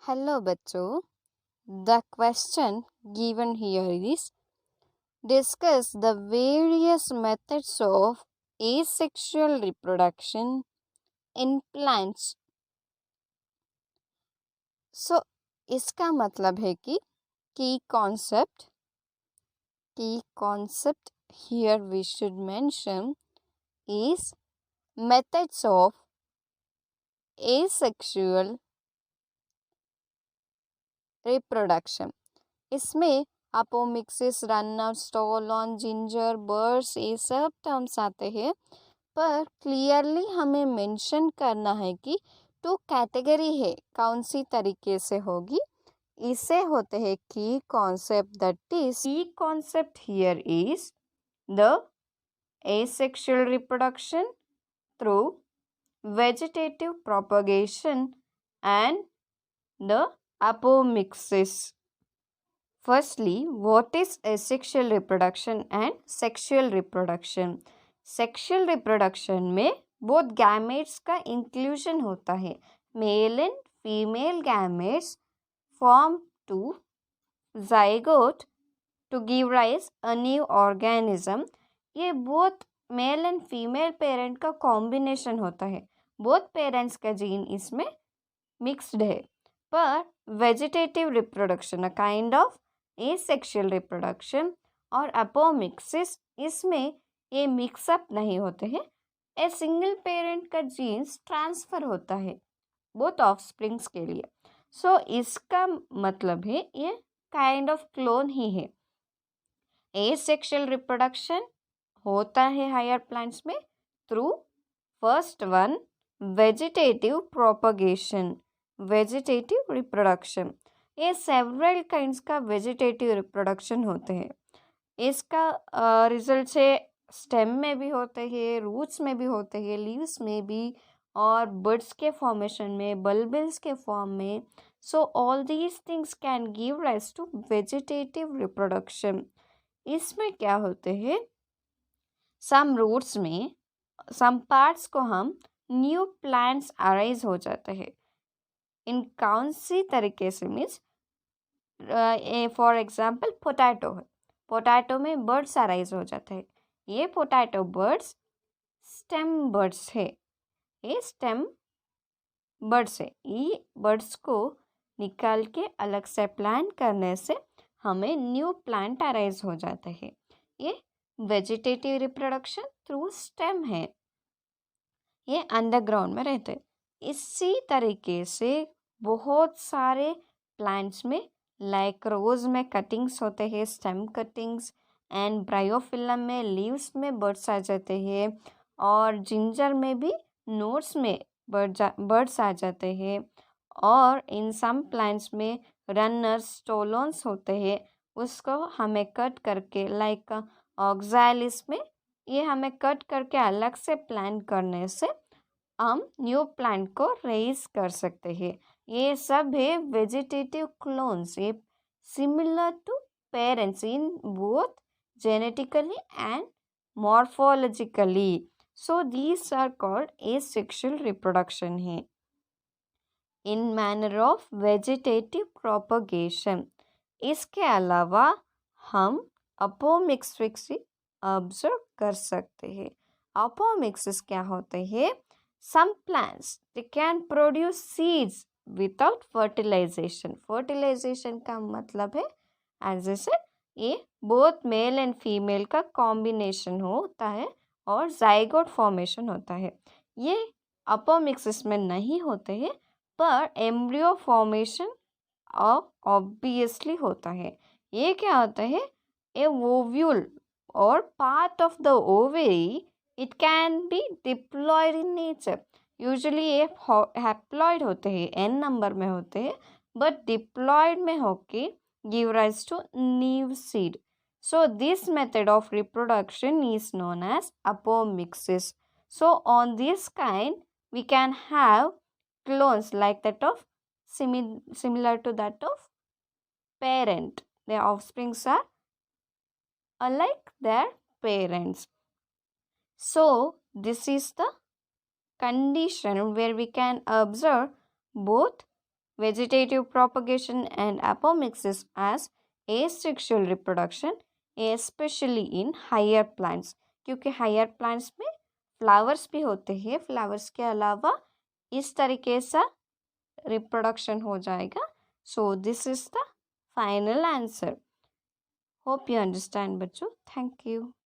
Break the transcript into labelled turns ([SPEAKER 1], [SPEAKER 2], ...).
[SPEAKER 1] Hello बच्चों, the question given here is discuss the various methods of asexual reproduction in plants. So इसका मतलब है कि key concept here we should mention is methods of asexual reproduction. इसमें apomixis, रनआउट, stolon, ginger, buds, ये सब terms आते हैं, पर क्लियरली हमें मेंशन करना है कि टू कैटेगरी है, कौन सी तरीके से होगी. इसे होते हैं की कॉन्सेप्ट. दैट इज की concept here is the asexual reproduction through vegetative propagation and the apomixis. Firstly, what is asexual reproduction and sexual reproduction? Sexual reproduction में both gametes का inclusion होता है. Male and female gametes form two zygote to give rise a new organism. ये both male and female parent का combination होता है. Both parents का gene इसमें mixed है. पर vegetative reproduction, a kind of asexual reproduction और अपोमिक्सिस, इसमें ये मिक्सअप नहीं होते हैं. ए सिंगल पेरेंट का जीन्स ट्रांसफ़र होता है बोथ ऑफस्प्रिंग्स के लिए. सो इसका मतलब है ये काइंड ऑफ क्लोन ही है. एसेक्सुअल रिप्रोडक्शन होता है हायर प्लांट्स में through first one vegetative propagation, vegetative reproduction. ये सेवरल काइंड्स का वेजिटेटिव रिप्रोडक्शन होते हैं. इसका रिजल्ट से स्टेम में भी होते हैं, रूट्स में भी होते हैं, लीव्स में भी, और बर्ड्स के फॉर्मेशन में, बल्बिल्स के फॉर्म में. So all these things can give rise to vegetative reproduction. इसमें क्या होते हैं, सम रूट्स में सम पार्ट्स को हम न्यू प्लांट्स अराइज हो जाते हैं. इन कौन सी तरीके से मीन्स फॉर एग्जाम्पल पोटैटो है, पोटैटो में बर्ड्स अराइज हो जाते हैं. ये पोटैटो बर्ड्स स्टेम बर्ड्स है, ये स्टेम बर्ड्स है. ये बर्ड्स को निकाल के अलग से प्लांट करने से हमें न्यू प्लांट अराइज हो जाते हैं. ये वेजिटेटिव रिप्रोडक्शन थ्रू स्टेम है. ये अंडरग्राउंड में रहते हैं. इसी तरीके से बहुत सारे प्लांट्स में लाइक रोज में कटिंग्स होते हैं, स्टेम कटिंग्स, एंड ब्रायोफिलम में लीव्स में बर्ड्स आ जाते हैं, और जिंजर में भी नोट्स में बर्ड्स आ जाते हैं. और इन सम प्लांट्स में रनर्स, स्टोलोन्स होते हैं, उसको हमें कट करके लाइक ऑक्सैलिस में ये हमें कट करके अलग से प्लांट करने से हम न्यू प्लांट को रेज कर सकते हैं. ये सब है वेजिटेटिव क्लोन्स. ये similar to parents in both genetically and morphologically. So these are called asexual reproduction है in manner of vegetative propagation. इसके अलावा हम अपोमिक्सिस ऑब्जर्व कर सकते हैं. अपोमिक्सिस क्या होते हैं? Some plants they can produce seeds without fertilization. Fertilization का मतलब है as I said ये both male and female का combination होता है और zygote formation होता है. ये अपोमिक्सिस में नहीं होते हैं, पर एम्ब्रियो फॉर्मेशन ऑब्वियसली होता है. ये क्या होता है? ए ओव्यूल और part of the ovary, it can be diploid in nature. Usually ये हैप्लॉइड होते हैं, n नंबर में होते हैं, बट डिप्लॉइड में होके give rise to new seed. So this method of reproduction is known as apomixis. So on this kind we can have clones like that of similar to that of parent. Their offsprings are alike their parents. So this is the condition where we can observe both vegetative propagation and apomixis as asexual reproduction, especially in higher plants. क्योंकि higher plants में flowers भी होते हैं, flowers के अलावा इस तरीके से reproduction हो जाएगा. So this is the final answer. Hope you understand बच्चों. Thank you.